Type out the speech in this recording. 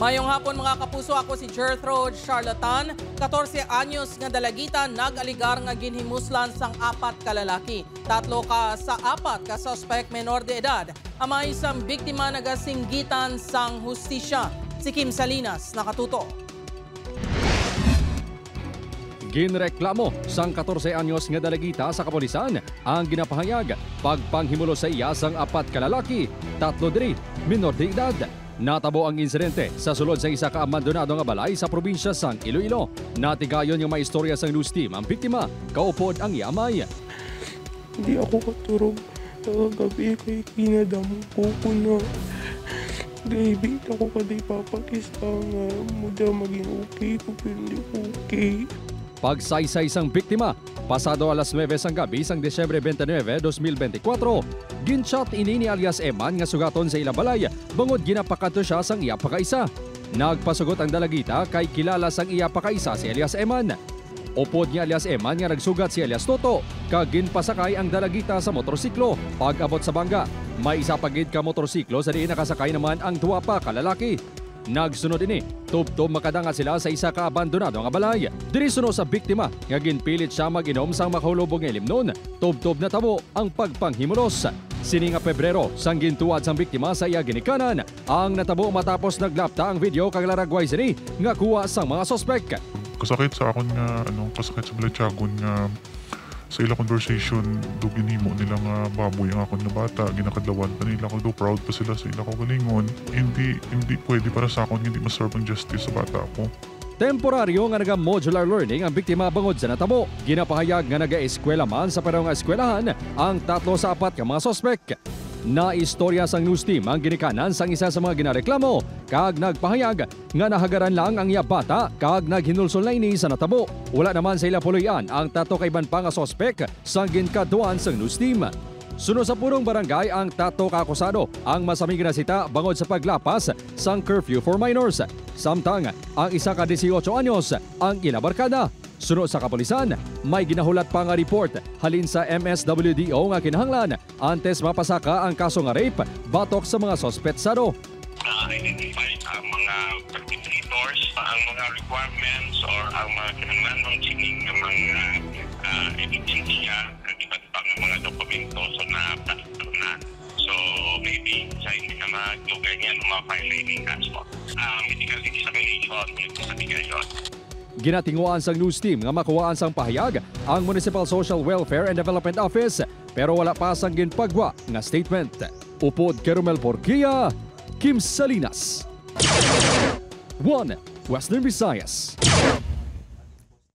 Mayong hapon mga kapuso, ako si Gertrude Charlatan. 14 anyos nga dalagitan nag-aligar nga ginhimuslan sang 4 ka lalaki. 3 ka sa 4 ka suspect menor de edad. Amay isang biktima nagasinggitan sang hustisya. Si Kim Salinas nakatuto. Ginreklamo sang 14 anyos nga dalagita sa kapulisan ang ginapahayag pagpanghimulo sa iya sang 4 ka lalaki, 3 diri menor de edad. Natabo ang insidente sa sulod sa isa ka abandonado nga balay sa probinsya sang Iloilo. Natigayon yung maistorya sang news team ang biktima, kaupod ang iamay. Hindi ako katurog gabi kay kinadamo ko na David ako kaday papakista nga muda maging okay ko pero hindi okay. Pagsaysay sang biktima, pasado alas 9 sang gabi sang Desyembre 29, 2024, ginshot ini ni alias Eman nga sugaton sa ila balay, bangod ginapakato siya sang iya pakaisa. Nagpasugot ang dalagita kay kilala sang iya pakaisa si alias Eman. Upod ni alias Eman nga nagsugat si alias Toto, kag ginpasakay ang dalagita sa motorsiklo. Pag-abot sa bangga, may isa pagid ka motorsiklo sa diin nakasakay naman ang 2 pa ka lalaki. Nagsunod ini, tubtob makadanga sila sa isa ka abandonado nga balay. Diri suno sa biktima nga ginpilit siya mag-inom sang makahulubog nga limnon. Tubtob na tabo ang pagpanghimulos. Sini nga Pebrero, sang gintuad sang biktima sa iya ginikanan, ang natabo matapos naglapta ang video kag laragway sini nga kuha sang mga sospek. Kasakit sa akon nga kasakit sa Balachagon nga sa ila conversation do ginhimo nila nga baboy ang akon nga bata, ginakadlawan pa nila ko, do proud pa sila sa ila ko galingon. Hindi pwede para sa akon, hindi maserve ang justice sa bata ko. Temporaryo nga naga-modular learning ang biktima bangod sa natabo. Ginapahayag nga naga-eskwela man sa parang eskwelahan ang 3 sa 4 ka mga sospek. Naistorya sang news team ang ginikanan sang isa sa mga ginareklamo kag nagpahayag nga nahagaran lang ang iya bata kag naghinulsol na ini sa natabo. Wala naman sa ila puluyan ang 3 ka iban pa nga sospek sang ginkaduan sang news team. Suno sa purong barangay ang 3 ka akusado ang masaming ginasita bangod sa paglapas sang curfew for minors. Samtang ang isa ka 18 anyos ang ilabarkada. Suno sa kapulisan, may ginahulat pa nga report halin sa MSWDO nga kinahanglan antes mapasaka ang kaso nga rape batok sa mga sospetsado. Identify ang mga perpetrators, ang mga requirements or ang mga kinahanglan ng sining ng mga ebidensya at iba't pang mga dokumento so napasok na. So maybe sa hindi na maglugay niya ng mga filing kaso. Medical examination, yung sabigayon. Ginatinguan sang news team nga makuhaan sang pahayag ang Municipal Social Welfare and Development Office pero wala pa sang ginpagwa nga statement. Upod Kerumel Porquia, Kim Salinas. 1 Western Visayas.